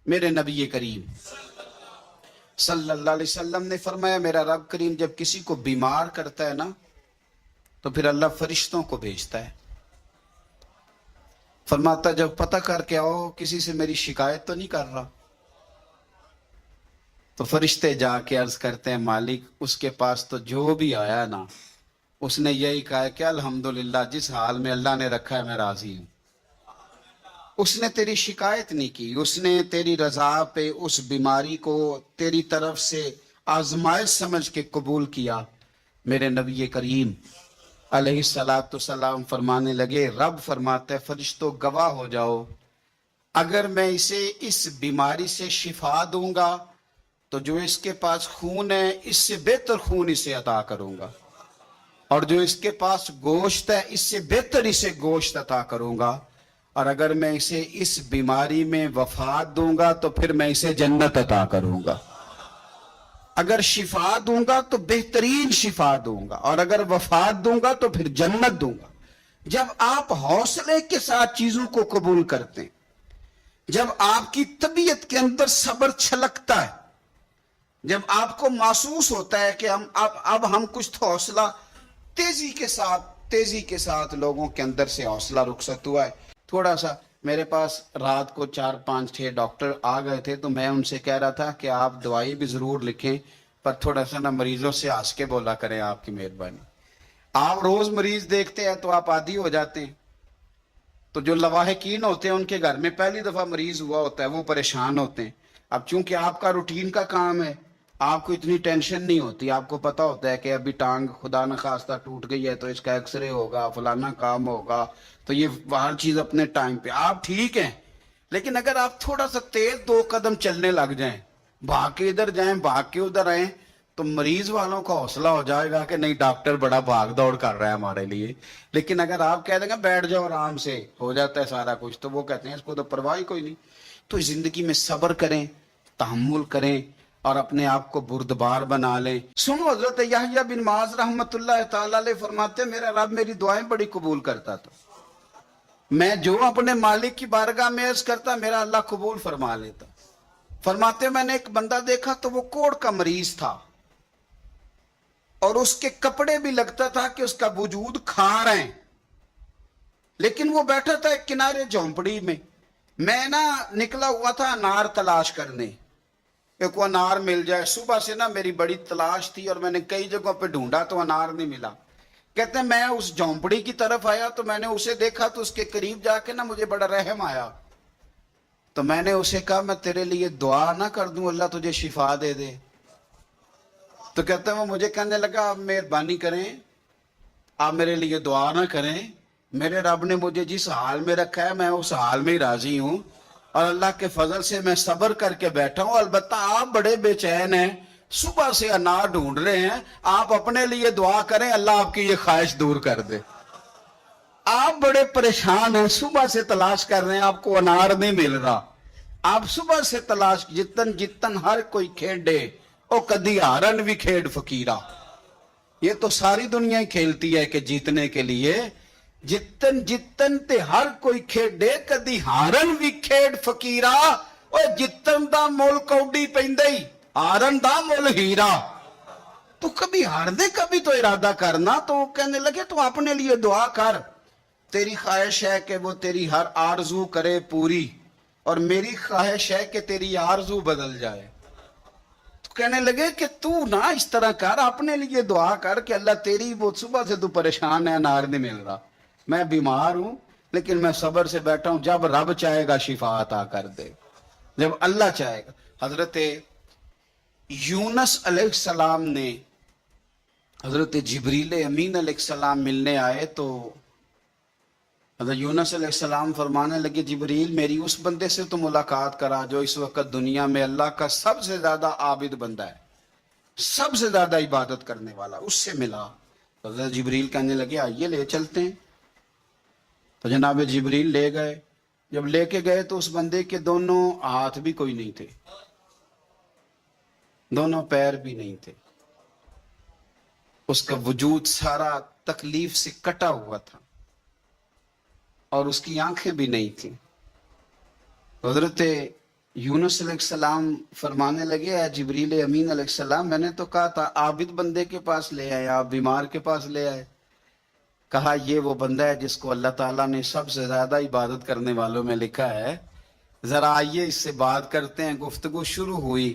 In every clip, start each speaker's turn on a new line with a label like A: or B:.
A: میرے نبی کریم صلی اللہ علیہ وسلم نے فرمایا میرا رب کریم جب کسی کو بیمار کرتا ہے نا تو پھر اللہ فرشتوں کو بھیجتا ہے، فرماتا جب پتہ کر کے آؤ کسی سے میری شکایت تو نہیں کر رہا، تو فرشتے جا کے عرض کرتے ہیں مالک اس کے پاس تو جو بھی آیا نا اس نے یہی کہا کہ الحمدللہ جس حال میں اللہ نے رکھا ہے میں راضی ہوں، اس نے تیری شکایت نہیں کی، اس نے تیری رضا پہ اس بیماری کو تیری طرف سے آزمائش سمجھ کے قبول کیا۔ میرے نبی کریم علیہ السلام فرمانے لگے، رب فرماتا ہے فرشتوں گواہ ہو جاؤ، اگر میں اسے اس بیماری سے شفا دوں گا تو جو اس کے پاس خون ہے اس سے بہتر خون اسے عطا کروں گا، اور جو اس کے پاس گوشت ہے اس سے بہتر اسے گوشت عطا کروں گا، اور اگر میں اسے اس بیماری میں وفات دوں گا تو پھر میں اسے جنت عطا کروں گا، اگر شفا دوں گا تو بہترین شفا دوں گا، اور اگر وفات دوں گا تو پھر جنت دوں گا۔ جب آپ حوصلے کے ساتھ چیزوں کو قبول کرتے ہیں، جب آپ کی طبیعت کے اندر صبر چھلکتا ہے، جب آپ کو محسوس ہوتا ہے کہ اب ہم کچھ تو حوصلہ تیزی کے ساتھ لوگوں کے اندر سے حوصلہ رخصت ہوا ہے۔ تھوڑا سا میرے پاس رات کو 4-5-6 ڈاکٹر آ گئے تھے تو میں ان سے کہہ رہا تھا کہ آپ دوائی بھی ضرور لکھیں پر تھوڑا سا نا مریضوں سے ہنس کے بولا کریں، آپ کی مہربانی۔ آپ روز مریض دیکھتے ہیں تو آپ عادی ہو جاتے ہیں، تو جو لواحقین ہوتے ہیں ان کے گھر میں پہلی دفعہ مریض ہوا ہوتا ہے وہ پریشان ہوتے ہیں۔ اب چونکہ آپ کا روٹین کا کام ہے آپ کو اتنی ٹینشن نہیں ہوتی، آپ کو پتا ہوتا ہے کہ ابھی ٹانگ خدا نخواستہ ٹوٹ گئی ہے تو اس کا ایکس رے ہوگا، فلانا کام ہوگا، تو یہ ہر چیز اپنے ٹائم پہ آپ ٹھیک ہیں۔ لیکن اگر آپ تھوڑا سا تیز 2 قدم چلنے لگ جائیں، بھاگ کے ادھر جائیں بھاگ کے ادھر آئیں، تو مریض والوں کا حوصلہ ہو جائے گا کہ نہیں ڈاکٹر بڑا بھاگ دوڑ کر رہا ہے ہمارے لیے۔ لیکن اگر آپ کہہ دیں گے بیٹھ جاؤ آرام سے ہو جاتا ہے سارا کچھ، تو وہ کہتے ہیں اس کو تو پرواہ ہی کوئی نہیں۔ تو زندگی میں صبر کریں، تحمل کریں اور اپنے آپ کو بردبار بنا لیں۔ سنو حضرت یحییٰ بن معاذ رحمت اللہ تعالی علیہ فرماتے ہیں میرا رب میری دعائیں بڑی قبول کرتا تھا، میں جو اپنے مالک کی بارگاہ میں عرض کرتا میرا اللہ قبول فرما لیتا۔ فرماتے میں نے ایک بندہ دیکھا تو وہ کوڑ کا مریض تھا اور اس کے کپڑے بھی لگتا تھا کہ اس کا وجود کھار ہیں، لیکن وہ بیٹھا تھا ایک کنارے جھونپڑی میں۔ میں نا نکلا ہوا تھا انار تلاش کرنے، ایک وہ انار مل جائے، صبح سے نا میری بڑی تلاش تھی اور میں نے کئی جگہوں پہ ڈھونڈا تو انار نہیں ملا۔ کہتے ہیں میں اس جھونپڑی کی طرف آیا تو میں نے اسے دیکھا تو اس کے قریب جا کے نا مجھے بڑا رحم آیا، تو میں نے اسے کہا میں تیرے لیے دعا نہ کر دوں اللہ تجھے شفا دے دے؟ تو کہتے ہیں وہ مجھے کہنے لگا آپ مہربانی کریں آپ میرے لیے دعا نہ کریں، میرے رب نے مجھے جس حال میں رکھا ہے میں اس حال میں ہی راضی ہوں، اور اللہ کے فضل سے میں صبر کر کے بیٹھا ہوں۔ البتہ آپ بڑے بے چین ہیں، صبح سے انار ڈھونڈ رہے ہیں، آپ اپنے لیے دعا کریں اللہ آپ کی یہ خواہش دور کر دے۔ آپ بڑے پریشان ہیں، صبح سے تلاش کر رہے ہیں آپ کو انار نہیں مل رہا، آپ صبح سے تلاش جتن ہر کوئی کھیڈے او کدی ہارن بھی کھیڈ فقیرہ۔ یہ تو ساری دنیا ہی کھیلتی ہے کہ جیتنے کے لیے جتن تے ہر کوئی کھیڈے کدی ہارن بھی کھیڈ فقیرہ، او جتن دا مول کوڈی پیندے ہارن دا مول ہیرا۔ تو کبھی ہارنے کا بھی تو ارادہ کرنا۔ تو وہ کہنے لگے تو اپنے لیے دعا کر، تیری خواہش ہے کہ وہ تیری ہر آرزو کرے پوری، اور میری خواہش ہے کہ تیری آرزو بدل جائے۔ تو کہنے لگے کہ تو نہ اس طرح کر، اپنے لیے دعا کر کہ اللہ تیری وہ صبح سے تو پریشان ہے انار نہیں مل رہا، میں بیمار ہوں لیکن میں صبر سے بیٹھا ہوں، جب رب چاہے گا شفا عطا کر دے، جب اللہ چاہے گا۔ حضرت یونس علیہ السلام نے حضرت جبریل امین علیہ السلام ملنے آئے تو حضرت یونس علیہ السلام فرمانے لگے جبریل میری اس بندے سے تو ملاقات کرا جو اس وقت دنیا میں اللہ کا سب سے زیادہ عابد بندہ ہے، سب سے زیادہ عبادت کرنے والا، اس سے ملا۔ حضرت جبریل کہنے لگے آئیے لے چلتے ہیں۔ تو جناب جبریل لے گئے، جب لے کے گئے تو اس بندے کے دونوں ہاتھ بھی کوئی نہیں تھے، دونوں پیر بھی نہیں تھے، اس کا وجود سارا تکلیف سے کٹا ہوا تھا اور اس کی آنکھیں بھی نہیں تھیں۔ حضرت یونس علیہ السلام فرمانے لگے اے جبریل امین علیہ السلام میں نے تو کہا تھا عابد بندے کے پاس لے آئے، آپ بیمار کے پاس لے آئے. کہا یہ وہ بندہ ہے جس کو اللہ تعالیٰ نے سب سے زیادہ عبادت کرنے والوں میں لکھا ہے، ذرا آئیے اس سے بات کرتے ہیں. گفتگو شروع ہوئی.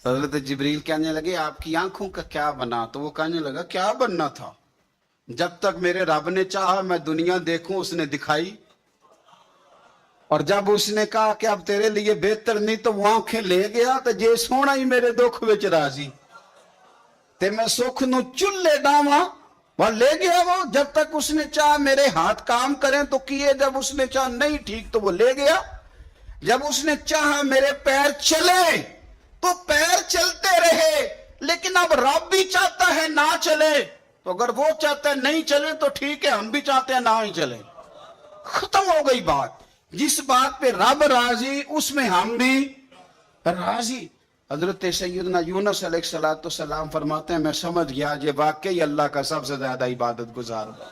A: حضرت جبریل کہنے لگے آپ کی آنکھوں کا کیا بنا؟ تو وہ کہنے لگا کیا بننا تھا؟ جب تک میرے رب نے چاہا میں دنیا دیکھوں اس نے دکھائی، اور جب اس نے کہا کہ اب تیرے لیے بہتر نہیں تو وہ آنکھیں لے گیا تو جے سونا ہی میرے دکھ وچ راضی تے میں سکھ نو چلے ڈاواں وہ لے گیا. وہ جب تک اس نے چاہا میرے ہاتھ کام کریں تو کیے، جب اس نے چاہا نہیں ٹھیک تو وہ لے گیا. جب اس نے چاہا میرے پیر چلے تو پیر چلتے رہے. لیکن اب رب بھی چاہتا ہے نہ چلے، تو اگر وہ چاہتا ہے نہیں چلے تو ٹھیک ہے، ہم بھی چاہتے ہیں نہ ہی چلے. ختم ہو گئی بات. جس بات پہ رب راضی اس میں ہم بھی راضی. حضرت سیدنا یونس علیہ السلام فرماتے ہیں میں سمجھ گیا یہ واقعی اللہ کا سب سے زیادہ عبادت گزار ہوا.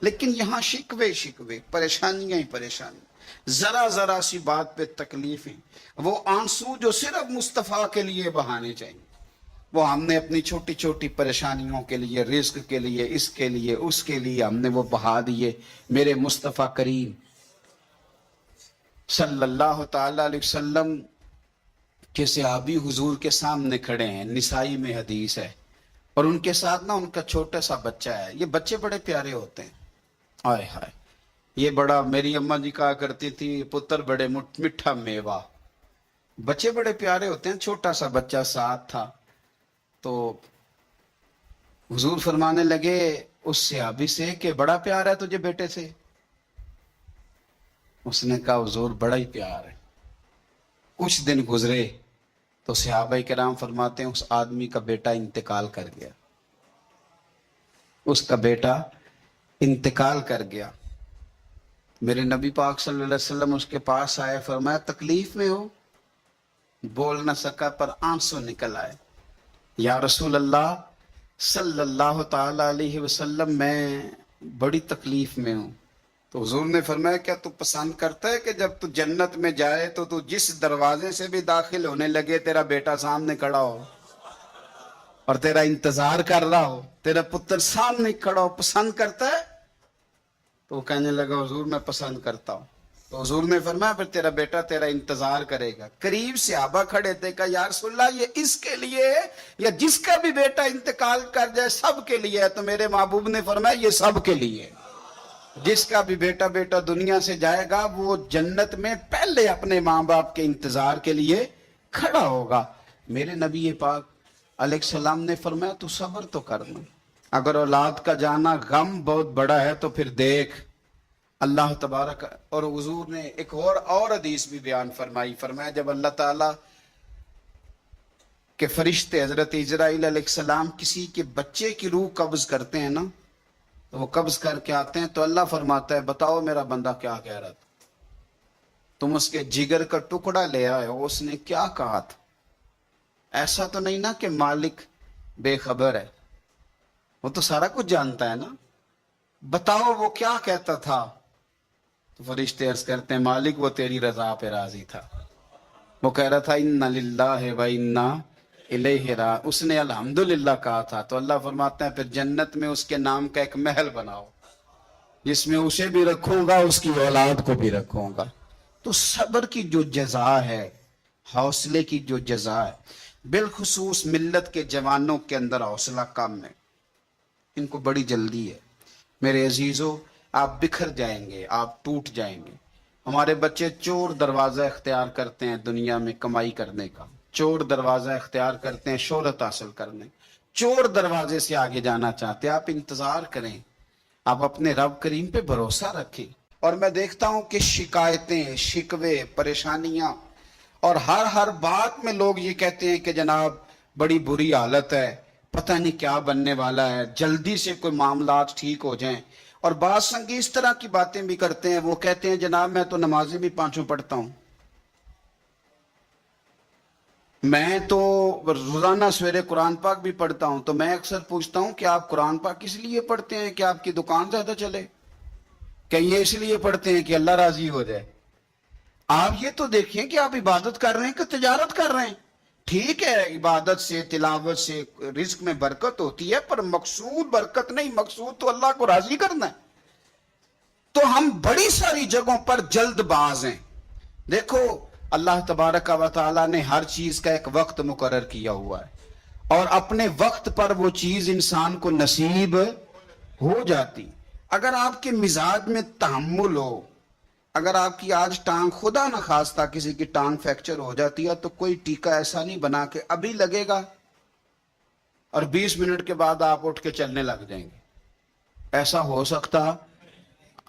A: لیکن یہاں شکوے پریشانیاں ہی پریشانی، ذرا ذرا سی بات پہ تکلیفیں، وہ آنسو جو صرف مصطفیٰ کے لیے بہانے چاہیے، وہ ہم نے اپنی چھوٹی چھوٹی پریشانیوں کے لیے، رزق کے لیے، اس کے لیے اس کے لیے ہم نے وہ بہا دیے. میرے مصطفیٰ کریم صلی اللہ تعالی علیہ وسلم کے صحابی حضور کے سامنے کھڑے ہیں، نسائی میں حدیث ہے، اور ان کے ساتھ نا ان کا چھوٹا سا بچہ ہے. یہ بچے بڑے پیارے ہوتے ہیں، آئے ہائے یہ بڑا، میری اماں جی کہا کرتی تھی پتر بڑے میٹھا میوہ. بچے بڑے پیارے ہوتے ہیں. چھوٹا سا بچہ ساتھ تھا. تو حضور فرمانے لگے اس صحابی سے کہ بڑا پیار ہے تجھے بیٹے سے؟ اس نے کہا حضور بڑا ہی پیار ہے. کچھ دن گزرے تو صحابہ کرام فرماتے ہیں اس آدمی کا بیٹا انتقال کر گیا. اس کا بیٹا انتقال کر گیا. میرے نبی پاک صلی اللہ علیہ وسلم اس کے پاس آئے، فرمایا تکلیف میں ہو؟ بول نہ سکا پر آنسو نکل آئے. یا رسول اللہ صلی اللہ تعالی علیہ وسلم میں بڑی تکلیف میں ہوں. تو حضور نے فرمایا کیا تو پسند کرتا ہے کہ جب تو جنت میں جائے تو جس دروازے سے بھی داخل ہونے لگے تیرا بیٹا سامنے کھڑا ہو اور تیرا انتظار کر رہا ہو، تیرا پتر سامنے کھڑا ہو؟ پسند کرتا ہے؟ تو وہ کہنے لگا حضور میں پسند کرتا ہوں. تو حضور نے فرمایا پھر تیرا بیٹا تیرا انتظار کرے گا. قریب صحابہ کھڑے تھے، کہا یا رسول اللہ یہ اس کے لیے ہے یا جس کا بھی بیٹا انتقال کر جائے سب کے لیے ہے؟ تو میرے محبوب نے فرمایا یہ سب کے لیے ہے. جس کا بھی بیٹا دنیا سے جائے گا وہ جنت میں پہلے اپنے ماں باپ کے انتظار کے لیے کھڑا ہوگا. میرے نبی پاک علیہ السلام نے فرمایا تو صبر تو کرنا، اگر اولاد کا جانا غم بہت بڑا ہے تو پھر دیکھ اللہ تبارک. اور حضور نے ایک اور حدیث بھی بیان فرمائی. فرمایا جب اللہ تعالیٰ کے فرشتے حضرت اسرائیل علیہ السلام کسی کے بچے کی روح قبض کرتے ہیں نا، تو وہ قبض کر کے آتے ہیں تو اللہ فرماتا ہے بتاؤ میرا بندہ کیا کہہ رہا تھا؟ تم اس کے جگر کا ٹکڑا لے آئے ہو، اس نے کیا کہا تھا؟ ایسا تو نہیں نا کہ مالک بے خبر ہے، وہ تو سارا کچھ جانتا ہے نا. بتاؤ وہ کیا کہتا تھا؟ تو فرشتے عرض کرتے ہیں مالک وہ تیری رضا پہ راضی تھا. وہ کہہ رہا تھا انا للہ و انا الیہ راجعون. اس نے الحمدللہ کہا تھا. تو اللہ فرماتے ہیں پھر جنت میں اس کے نام کا ایک محل بناؤ جس میں اسے بھی رکھوں گا اس کی اولاد کو بھی رکھوں گا. تو صبر کی جو جزا ہے، حوصلے کی جو جزا ہے، بالخصوص ملت کے جوانوں کے اندر حوصلہ کم ہے، ان کو بڑی جلدی ہے. میرے عزیزو آپ بکھر جائیں گے، آپ ٹوٹ جائیں گے. ہمارے بچے چور دروازہ اختیار کرتے ہیں دنیا میں کمائی کرنے کا، چور دروازہ اختیار کرتے ہیں شہرت حاصل کرنے، چور دروازے سے آگے جانا چاہتے ہیں. آپ انتظار کریں، آپ اپنے رب کریم پہ بھروسہ رکھیں. اور میں دیکھتا ہوں کہ شکایتیں، شکوے، پریشانیاں، اور ہر بات میں لوگ یہ کہتے ہیں کہ جناب بڑی بری حالت ہے، پتہ نہیں کیا بننے والا ہے، جلدی سے کوئی معاملات ٹھیک ہو جائیں. اور بعض سنگی اس طرح کی باتیں بھی کرتے ہیں، وہ کہتے ہیں جناب میں تو نمازیں بھی 5 پڑھتا ہوں، میں تو روزانہ سویرے قرآن پاک بھی پڑھتا ہوں. تو میں اکثر پوچھتا ہوں کہ آپ قرآن پاک اس لیے پڑھتے ہیں کہ آپ کی دکان زیادہ چلے؟ کہ یہ اس لیے پڑھتے ہیں کہ اللہ راضی ہو جائے؟ آپ یہ تو دیکھیں کہ آپ عبادت کر رہے ہیں کہ تجارت کر رہے ہیں. ٹھیک ہے عبادت سے تلاوت سے رزق میں برکت ہوتی ہے، پر مقصود برکت نہیں، مقصود تو اللہ کو راضی کرنا ہے. تو ہم بڑی ساری جگہوں پر جلد باز ہیں. دیکھو اللہ تبارک و تعالیٰ نے ہر چیز کا ایک وقت مقرر کیا ہوا ہے، اور اپنے وقت پر وہ چیز انسان کو نصیب ہو جاتی. اگر آپ کے مزاج میں تحمل ہو، اگر آپ کی آج ٹانگ خدا نہ خواستہ کسی کی ٹانگ فریکچر ہو جاتی ہے تو کوئی ٹیکا ایسا نہیں بنا کہ ابھی لگے گا اور 20 منٹ کے بعد آپ اٹھ کے چلنے لگ جائیں گے. ایسا ہو سکتا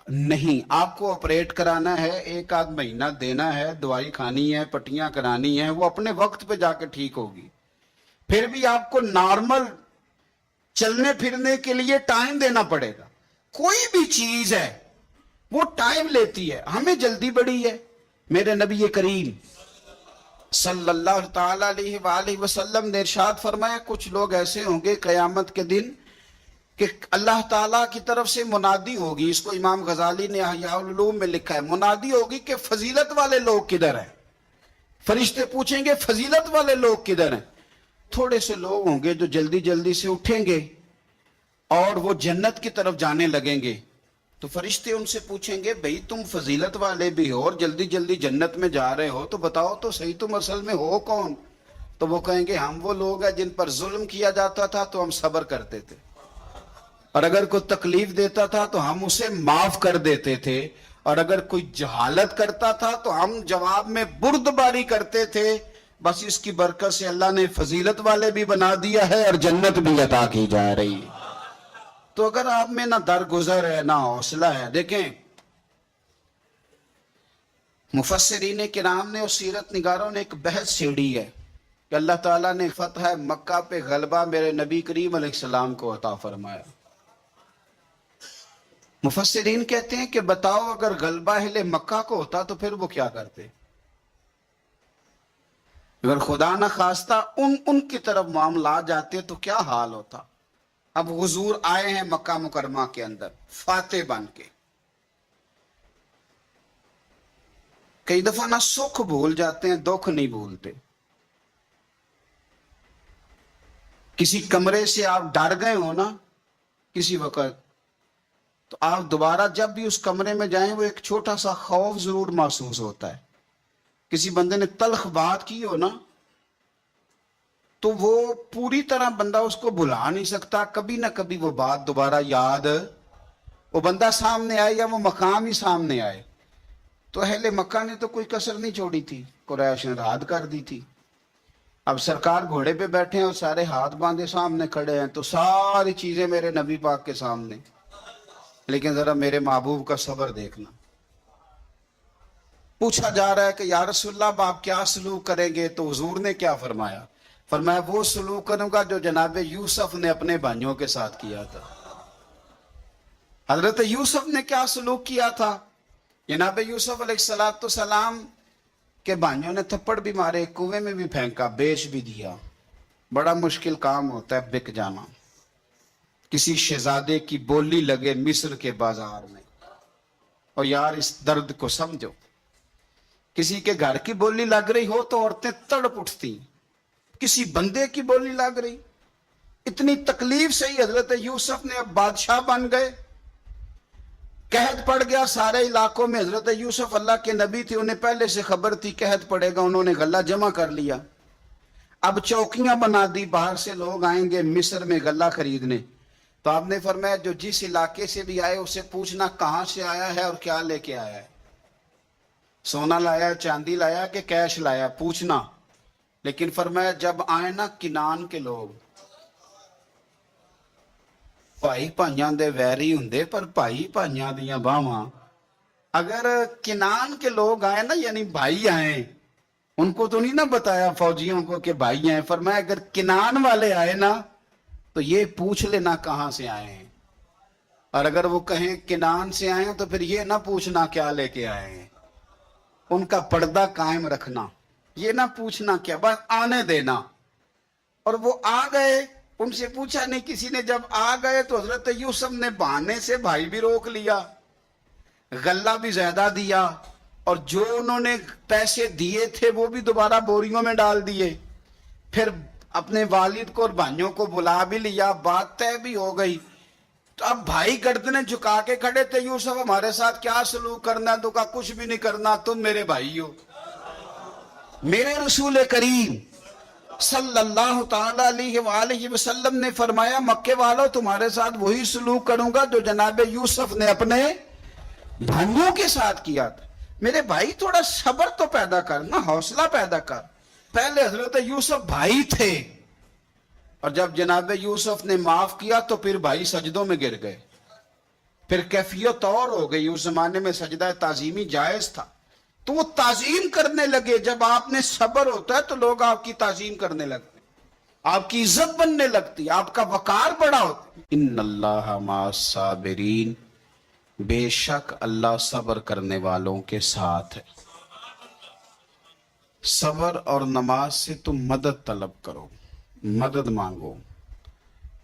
A: نہیں. آپ کو آپریٹ کرانا ہے، 1 آدھ مہینہ دینا ہے، دوائی کھانی ہے، پٹیاں کرانی ہے، وہ اپنے وقت پہ جا کے ٹھیک ہوگی. پھر بھی آپ کو نارمل چلنے پھرنے کے لیے ٹائم دینا پڑے گا. کوئی بھی چیز ہے وہ ٹائم لیتی ہے. ہمیں جلدی بڑی ہے. میرے نبی کریم صلی اللہ تعالی علیہ وآلہ وسلم نے ارشاد فرمایا کچھ لوگ ایسے ہوں گے قیامت کے دن کہ اللہ تعالیٰ کی طرف سے منادی ہوگی. اس کو امام غزالی نے احیاء العلوم میں لکھا ہے. منادی ہوگی کہ فضیلت والے لوگ کدھر ہیں. فرشتے پوچھیں گے فضیلت والے لوگ کدھر ہیں. تھوڑے سے لوگ ہوں گے جو جلدی جلدی سے اٹھیں گے اور وہ جنت کی طرف جانے لگیں گے. تو فرشتے ان سے پوچھیں گے بھئی تم فضیلت والے بھی ہو اور جلدی جلدی جنت میں جا رہے ہو، تو بتاؤ تو صحیح تم اصل میں ہو کون؟ تو وہ کہیں گے ہم وہ لوگ ہیں جن پر ظلم کیا جاتا تھا تو ہم صبر کرتے تھے، اور اگر کوئی تکلیف دیتا تھا تو ہم اسے معاف کر دیتے تھے، اور اگر کوئی جہالت کرتا تھا تو ہم جواب میں بردباری کرتے تھے. بس اس کی برکت سے اللہ نے فضیلت والے بھی بنا دیا ہے اور جنت بھی عطا کی جا رہی ہے. تو اگر آپ میں نہ درگزر ہے نہ حوصلہ ہے. دیکھیں مفسرین کرام نے اور سیرت نگاروں نے ایک بحث چھیڑی ہے کہ اللہ تعالیٰ نے فتح مکہ پہ غلبہ میرے نبی کریم علیہ السلام کو عطا فرمایا. مفسرین کہتے ہیں کہ بتاؤ اگر غلبہ اہل مکہ کو ہوتا تو پھر وہ کیا کرتے؟ اگر خدا نہ خواستہ ان کی طرف معاملات جاتے تو کیا حال ہوتا؟ اب حضور آئے ہیں مکہ مکرمہ کے اندر فاتح بن کے. کئی دفعہ نہ سکھ بھول جاتے ہیں، دکھ نہیں بھولتے. کسی کمرے سے آپ ڈر گئے ہو نا کسی وقت، تو آپ دوبارہ جب بھی اس کمرے میں جائیں وہ ایک چھوٹا سا خوف ضرور محسوس ہوتا ہے. کسی بندے نے تلخ بات کی ہو نا تو وہ پوری طرح بندہ اس کو بھلا نہیں سکتا، کبھی نہ کبھی وہ بات دوبارہ یاد، وہ بندہ سامنے آئے یا وہ مقام ہی سامنے آئے. تو اہل مکہ نے تو کوئی کسر نہیں چھوڑی تھی، قریش نے رعد کر دی تھی. اب سرکار گھوڑے پہ بیٹھے ہیں اور سارے ہاتھ باندھے سامنے کھڑے ہیں، تو ساری چیزیں میرے نبی پاک کے سامنے. لیکن ذرا میرے محبوب کا صبر دیکھنا. پوچھا جا رہا ہے کہ یا رسول اللہ اب آپ کیا سلوک کریں گے؟ تو حضور نے کیا فرمایا؟ فرمایا وہ سلوک کروں گا جو جناب یوسف نے اپنے بھائیوں کے ساتھ کیا تھا. حضرت یوسف نے کیا سلوک کیا تھا؟ جناب یوسف علیہ السلام کے بھائیوں نے تھپڑ بھی مارے، کنویں میں بھی پھینکا، بیچ بھی دیا. بڑا مشکل کام ہوتا ہے بک جانا. کسی شہزادے کی بولی لگے مصر کے بازار میں، اور یار اس درد کو سمجھو. کسی کے گھر کی بولی لگ رہی ہو تو عورتیں تڑپ اٹھتی، کسی بندے کی بولی لگ رہی. اتنی تکلیف سے ہی حضرت یوسف نے اب بادشاہ بن گئے. قحط پڑ گیا سارے علاقوں میں. حضرت یوسف اللہ کے نبی تھے، انہیں پہلے سے خبر تھی قحط پڑے گا، انہوں نے غلہ جمع کر لیا. اب چوکیاں بنا دی، باہر سے لوگ آئیں گے مصر میں غلہ خریدنے. تو آپ نے فرمایا جو جس علاقے سے بھی آئے اسے پوچھنا کہاں سے آیا ہے اور کیا لے کے آیا ہے. سونا لایا، چاندی لایا کہ کیش لایا، پوچھنا. لیکن فرمایا جب آئے نا کنان کے لوگ، بھائی بھائیاں دے ویری ہوندے پر بھائی بھائیاں دیاں باواں. اگر کنان کے لوگ آئے نا یعنی بھائی آئے، ان کو تو نہیں نا بتایا فوجیوں کو کہ بھائی آئے. فرمایا اگر کنان والے آئے نا تو یہ پوچھ لینا کہاں سے آئے ہیں، اور اگر وہ کہیں کنان سے آئے ہیں تو پھر یہ نہ پوچھنا کیا لے کے آئے ہیں. ان کا پردہ قائم رکھنا، یہ نہ پوچھنا کیا، بس آنے دینا. اور وہ آ گئے، ان سے پوچھا نہیں کسی نے. جب آ گئے تو حضرت یوسف نے بہانے سے بھائی بھی روک لیا، غلہ بھی زیادہ دیا، اور جو انہوں نے پیسے دیے تھے وہ بھی دوبارہ بوریوں میں ڈال دیے. پھر اپنے والد کو اور بھائیوں کو بلا بھی لیا, بات طے بھی ہو گئی. تو اب بھائی گردنیں جھکا کے کھڑے تھے, یوسف ہمارے ساتھ کیا سلوک کرنا؟ تو کہا کچھ بھی نہیں کرنا, تم میرے بھائی ہو. میرے رسول کریم صلی اللہ تعالی علیہ وآلہ وسلم نے فرمایا, مکے والوں تمہارے ساتھ وہی سلوک کروں گا جو جناب یوسف نے اپنے بھائیوں کے ساتھ کیا تھا. میرے بھائی تھوڑا صبر تو پیدا کرنا, حوصلہ پیدا کر. پہلے حضرت یوسف بھائی تھے, اور جب جناب یوسف نے معاف کیا تو پھر بھائی سجدوں میں گر گئے. پھر کیفیت اور ہو گئی. اس زمانے میں سجدہ تعظیمی جائز تھا, تو وہ تعظیم کرنے لگے. جب آپ نے صبر ہوتا ہے تو لوگ آپ کی تعظیم کرنے لگتے, آپ کی عزت بننے لگتی, آپ کا وقار بڑا ہوتا. ان اللہ مع الصابرین, بے شک اللہ صبر کرنے والوں کے ساتھ ہے. صبر اور نماز سے تم مدد طلب کرو, مدد مانگو.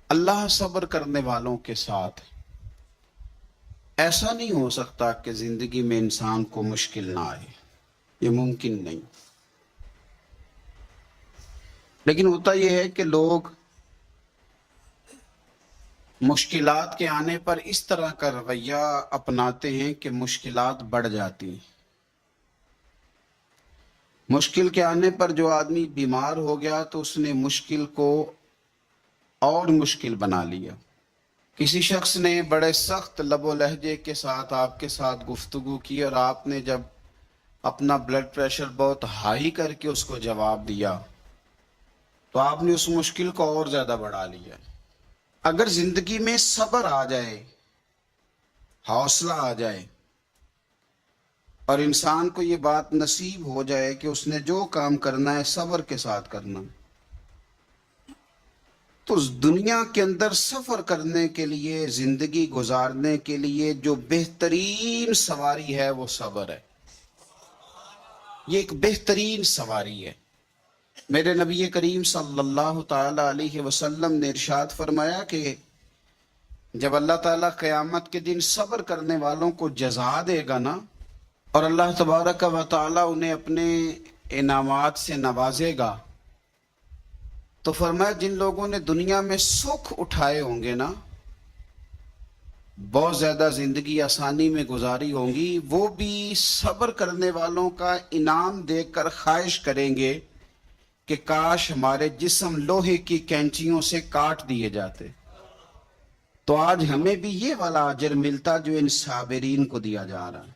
A: اللہ صبر کرنے والوں کے ساتھ ہے. ایسا نہیں ہو سکتا کہ زندگی میں انسان کو مشکل نہ آئے, یہ ممکن نہیں. لیکن ہوتا یہ ہے کہ لوگ مشکلات کے آنے پر اس طرح کا رویہ اپناتے ہیں کہ مشکلات بڑھ جاتی ہیں. مشکل کے آنے پر جو آدمی بیمار ہو گیا تو اس نے مشکل کو اور مشکل بنا لیا. کسی شخص نے بڑے سخت لب و لہجے کے ساتھ آپ کے ساتھ گفتگو کی, اور آپ نے جب اپنا بلڈ پریشر بہت ہائی کر کے اس کو جواب دیا تو آپ نے اس مشکل کو اور زیادہ بڑھا لیا. اگر زندگی میں صبر آ جائے, حوصلہ آ جائے, اور انسان کو یہ بات نصیب ہو جائے کہ اس نے جو کام کرنا ہے صبر کے ساتھ کرنا, تو اس دنیا کے اندر سفر کرنے کے لیے, زندگی گزارنے کے لیے جو بہترین سواری ہے وہ صبر ہے. یہ ایک بہترین سواری ہے. میرے نبی کریم صلی اللہ تعالی علیہ وسلم نے ارشاد فرمایا کہ جب اللہ تعالیٰ قیامت کے دن صبر کرنے والوں کو جزا دے گا نا, اور اللہ تبارک و تعالیٰ انہیں اپنے انعامات سے نوازے گا, تو فرمایا جن لوگوں نے دنیا میں سکھ اٹھائے ہوں گے نا, بہت زیادہ زندگی آسانی میں گزاری ہوں گی, وہ بھی صبر کرنے والوں کا انعام دیکھ کر خواہش کریں گے کہ کاش ہمارے جسم لوہے کی کینچیوں سے کاٹ دیے جاتے, تو آج ہمیں بھی یہ والا اجر ملتا جو ان صابرین کو دیا جا رہا ہے.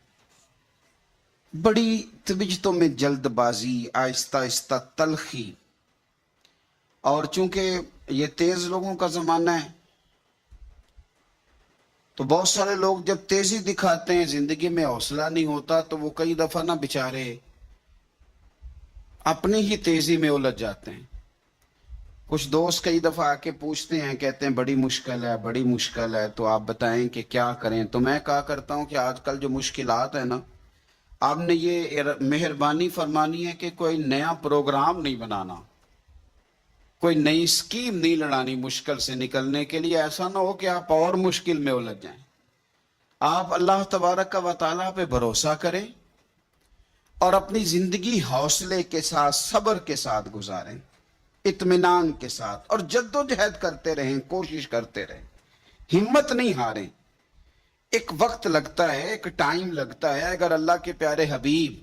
A: بڑی طبیعتوں میں جلد بازی, آہستہ آہستہ تلخی, اور چونکہ یہ تیز لوگوں کا زمانہ ہے تو بہت سارے لوگ جب تیزی دکھاتے ہیں, زندگی میں حوصلہ نہیں ہوتا, تو وہ کئی دفعہ نہ بےچارے اپنی ہی تیزی میں الجھ جاتے ہیں. کچھ دوست کئی دفعہ آ کے پوچھتے ہیں, کہتے ہیں بڑی مشکل ہے, بڑی مشکل ہے, تو آپ بتائیں کہ کیا کریں. تو میں کہا کرتا ہوں کہ آج کل جو مشکلات ہیں نا, آپ نے یہ مہربانی فرمانی ہے کہ کوئی نیا پروگرام نہیں بنانا, کوئی نئی اسکیم نہیں لڑانی مشکل سے نکلنے کے لیے. ایسا نہ ہو کہ آپ اور مشکل میں الجھ جائیں. آپ اللہ تبارک و تعالیٰ پہ بھروسہ کریں اور اپنی زندگی حوصلے کے ساتھ, صبر کے ساتھ گزاریں, اطمینان کے ساتھ, اور جد و جہد کرتے رہیں, کوشش کرتے رہیں, ہمت نہیں ہاریں. ایک وقت لگتا ہے, ایک ٹائم لگتا ہے. اگر اللہ کے پیارے حبیب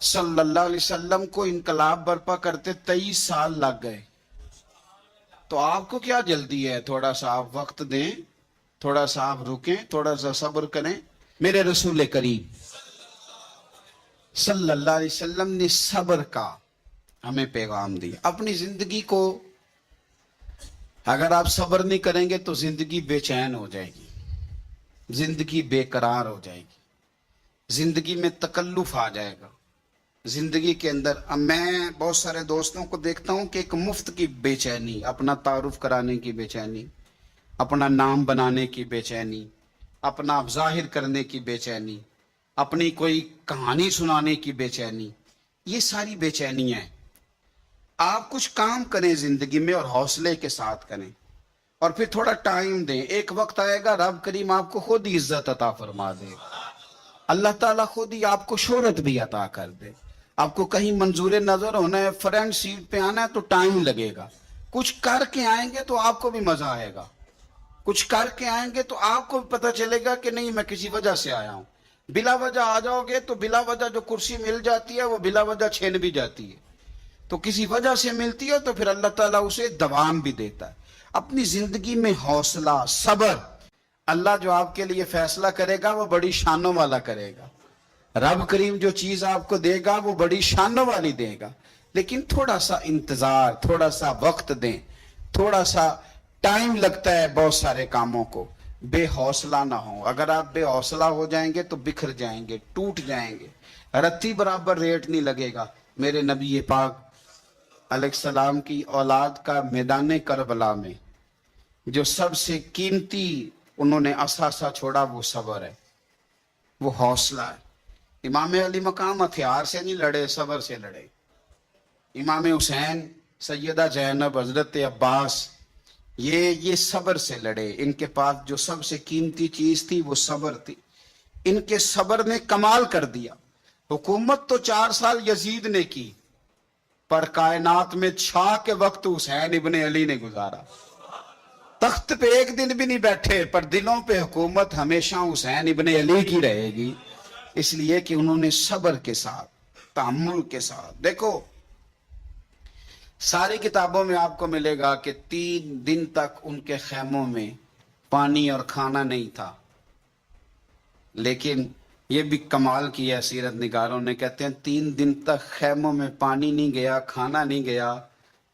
A: صلی اللہ علیہ وسلم کو انقلاب برپا کرتے 23 سال لگ گئے, تو آپ کو کیا جلدی ہے؟ تھوڑا سا آپ وقت دیں, تھوڑا سا آپ رکیں, تھوڑا سا صبر کریں. میرے رسول کریم صلی اللہ علیہ وسلم نے صبر کا ہمیں پیغام دیا. اپنی زندگی کو اگر آپ صبر نہیں کریں گے تو زندگی بے چین ہو جائے گی, زندگی بے قرار ہو جائے گی, زندگی میں تکلف آ جائے گا. زندگی کے اندر اب میں بہت سارے دوستوں کو دیکھتا ہوں کہ ایک مفت کی بے چینی, اپنا تعارف کرانے کی بے چینی, اپنا نام بنانے کی بے چینی, اپنا ظاہر کرنے کی بے چینی, اپنی کوئی کہانی سنانے کی بے چینی, یہ ساری بے چینیاں ہیں. آپ کچھ کام کریں زندگی میں اور حوصلے کے ساتھ کریں, اور پھر تھوڑا ٹائم دیں. ایک وقت آئے گا رب کریم آپ کو خود ہی عزت عطا فرما دے گا. اللہ تعالیٰ خود ہی آپ کو شہرت بھی عطا کر دے. آپ کو کہیں منظور نظر ہونا ہے, فرنٹ سیٹ پہ آنا ہے تو ٹائم لگے گا. کچھ کر کے آئیں گے تو آپ کو بھی مزہ آئے گا. کچھ کر کے آئیں گے تو آپ کو بھی پتہ چلے گا کہ نہیں میں کسی وجہ سے آیا ہوں. بلا وجہ آ جاؤ گے تو بلا وجہ جو کرسی مل جاتی ہے وہ بلا وجہ چھین بھی جاتی ہے. تو کسی وجہ سے ملتی ہے تو پھر اللہ تعالیٰ اسے دوام بھی دیتا ہے. اپنی زندگی میں حوصلہ, صبر, اللہ جو آپ کے لیے فیصلہ کرے گا وہ بڑی شانوں والا کرے گا. رب کریم جو چیز آپ کو دے گا وہ بڑی شانوں والی دے گا. لیکن تھوڑا سا انتظار, تھوڑا سا وقت دیں. تھوڑا سا ٹائم لگتا ہے بہت سارے کاموں کو. بے حوصلہ نہ ہو. اگر آپ بے حوصلہ ہو جائیں گے تو بکھر جائیں گے, ٹوٹ جائیں گے. رتی برابر ریٹ نہیں لگے گا. میرے نبی پاک علیہ السلام کی اولاد کا میدان کربلا میں جو سب سے قیمتی انہوں نے اثاثہ چھوڑا وہ صبر ہے, وہ حوصلہ ہے. امام علی مقام ہتھیار سے نہیں لڑے, صبر سے لڑے. امام حسین, سیدہ زینب, حضرت عباس, یہ صبر سے لڑے. ان کے پاس جو سب سے قیمتی چیز تھی وہ صبر تھی. ان کے صبر نے کمال کر دیا. حکومت تو 4 سال یزید نے کی, پر کائنات میں چھا کے وقت حسین ابن علی نے گزارا. تخت پہ ایک دن بھی نہیں بیٹھے, پر دلوں پہ حکومت ہمیشہ حسین ابن علی کی رہے گی, اس لیے کہ انہوں نے صبر کے ساتھ, تحمل کے ساتھ. دیکھو ساری کتابوں میں آپ کو ملے گا کہ 3 دن تک ان کے خیموں میں پانی اور کھانا نہیں تھا. لیکن یہ بھی کمال کیا سیرت نگاروں نے, کہتے ہیں 3 دن تک خیموں میں پانی نہیں گیا, کھانا نہیں گیا,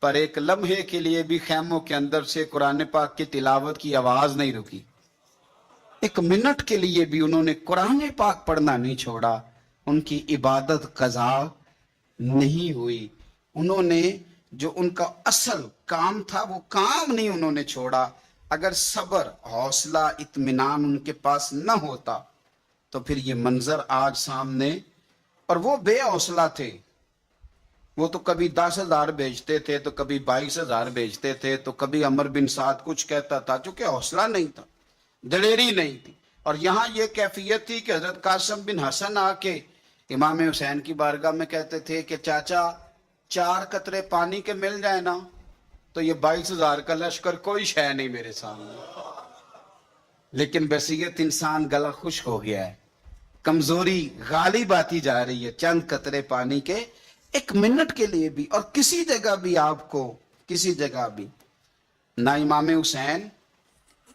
A: پر ایک لمحے کے لیے بھی خیموں کے اندر سے قرآن پاک کی تلاوت کی آواز نہیں رکی. ایک منٹ کے لیے بھی انہوں نے قرآن پاک پڑھنا نہیں چھوڑا. ان کی عبادت قضا نہیں ہوئی. انہوں نے جو ان کا اصل کام تھا وہ کام نہیں انہوں نے چھوڑا. اگر صبر, حوصلہ, اطمینان ان کے پاس نہ ہوتا تو پھر یہ منظر آج سامنے. اور وہ بے حوصلہ تھے. وہ تو کبھی 10,000 بیچتے تھے, تو کبھی 22,000 بیچتے تھے, تو کبھی عمر بن سعد کچھ کہتا تھا, چونکہ حوصلہ نہیں تھا, دلیری نہیں تھی. اور یہاں یہ کیفیت تھی کہ حضرت قاسم بن حسن آ کے امام حسین کی بارگاہ میں کہتے تھے کہ چاچا 4 قطرے پانی کے مل جائے نا تو یہ 22,000 کا لشکر کوئی شے نہیں میرے سامنے. لیکن بصیرت انسان گلا خشک ہو گیا ہے, کمزوری غالب آتی جا رہی ہے. چند قطرے پانی کے ایک منٹ کے لیے بھی, اور کسی جگہ بھی آپ کو, کسی جگہ بھی نہ امام حسین,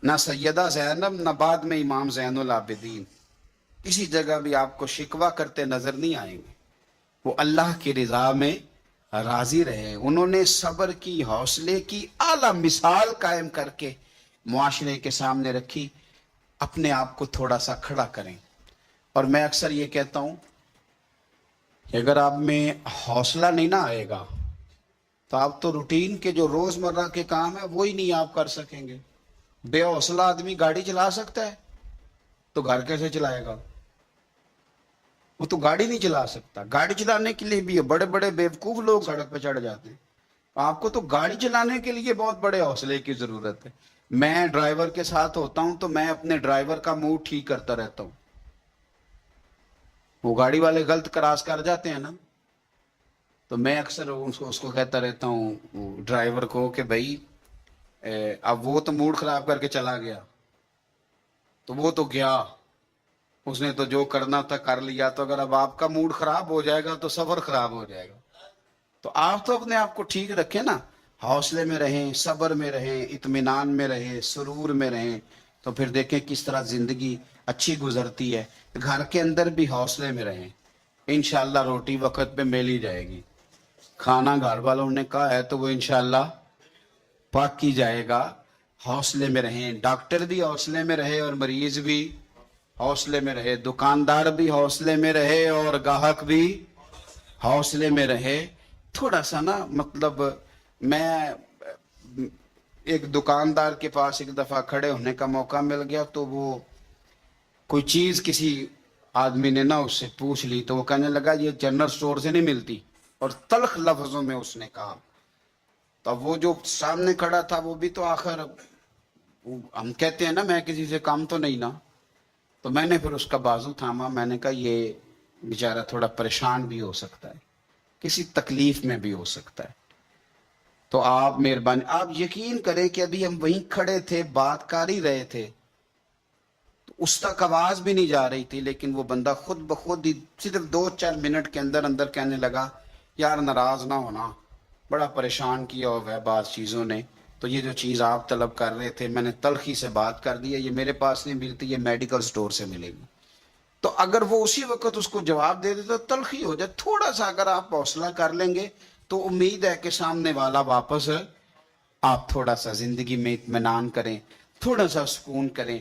A: نہ سیدہ زینب, نہ بعد میں امام زین العابدین, کسی جگہ بھی آپ کو شکوہ کرتے نظر نہیں آئیں گے. وہ اللہ کی رضا میں راضی رہے. انہوں نے صبر کی, حوصلے کی اعلیٰ مثال قائم کر کے معاشرے کے سامنے رکھی. اپنے آپ کو تھوڑا سا کھڑا کریں. اور میں اکثر یہ کہتا ہوں کہ اگر آپ میں حوصلہ نہیں نہ آئے گا تو آپ تو روٹین کے جو روزمرہ کے کام ہے وہی نہیں آپ کر سکیں گے. بے حوصلہ آدمی گاڑی چلا سکتا ہے تو گھر کیسے چلائے گا؟ وہ تو گاڑی نہیں چلا سکتا. گاڑی چلانے کے لیے بھی بڑے بڑے بیوقوف لوگ سڑک پہ چڑھ جاتے ہیں. آپ کو تو گاڑی چلانے کے لیے بہت بڑے حوصلے کی ضرورت ہے. میں ڈرائیور کے ساتھ ہوتا ہوں تو میں اپنے ڈرائیور کا موڈ ٹھیک کرتا رہتا ہوں. وہ گاڑی والے غلط کراس کر جاتے ہیں نا, تو میں اکثر اس کو کہتا رہتا ہوں ڈرائیور کو کہ بھائی اب وہ تو موڈ خراب کر کے چلا گیا, تو وہ تو گیا, اس نے تو جو کرنا تھا کر لیا. تو اگر اب آپ کا موڈ خراب ہو جائے گا تو سفر خراب ہو جائے گا. تو آپ تو اپنے آپ کو ٹھیک رکھیں نا, حوصلے میں رہیں, صبر میں رہیں, اطمینان میں رہیں, سرور میں رہیں, تو پھر دیکھیں کس طرح زندگی اچھی گزرتی ہے. گھر کے اندر بھی حوصلے میں رہیں, انشاءاللہ روٹی وقت پہ مل ہی جائے گی. کھانا گھر والوں نے کہا ہے تو وہ انشاءاللہ پاک کی جائے گا. حوصلے میں رہیں, ڈاکٹر بھی حوصلے میں رہے اور مریض بھی حوصلے میں رہے, دکاندار بھی حوصلے میں رہے اور گاہک بھی حوصلے میں رہے. تھوڑا سا نا, مطلب میں ایک دکاندار کے پاس ایک دفعہ کھڑے ہونے کا موقع مل گیا, تو وہ کوئی چیز کسی آدمی نے نا اس سے پوچھ لی, تو وہ کہنے لگا یہ جنرل سٹور سے نہیں ملتی, اور تلخ لفظوں میں اس نے کہا. تو وہ جو سامنے کھڑا تھا وہ بھی تو آخر, ہم کہتے ہیں نا میں کسی سے کام تو نہیں نا, تو میں نے پھر اس کا بازو تھاما, میں نے کہا یہ بیچارہ تھوڑا پریشان بھی ہو سکتا ہے, کسی تکلیف میں بھی ہو سکتا ہے, تو آپ مہربانی, آپ یقین کریں کہ ابھی ہم وہیں کھڑے تھے, بات کر ہی رہے تھے, تو اس تک آواز بھی نہیں جا رہی تھی, لیکن وہ بندہ خود بخود ہی صرف 2-4 منٹ کے اندر اندر کہنے لگا یار ناراض نہ ہونا, بڑا پریشان کیا ہوا ہے بعض چیزوں نے, تو یہ جو چیز آپ طلب کر رہے تھے میں نے تلخی سے بات کر دی ہے, یہ میرے پاس نہیں ملتی, یہ میڈیکل سٹور سے ملے گی. تو اگر وہ اسی وقت اس کو جواب دے دے تو تلخی ہو جائے. تھوڑا سا اگر آپ حوصلہ کر لیں گے تو امید ہے کہ سامنے والا واپس, آپ تھوڑا سا زندگی میں اطمینان کریں, تھوڑا سا سکون کریں.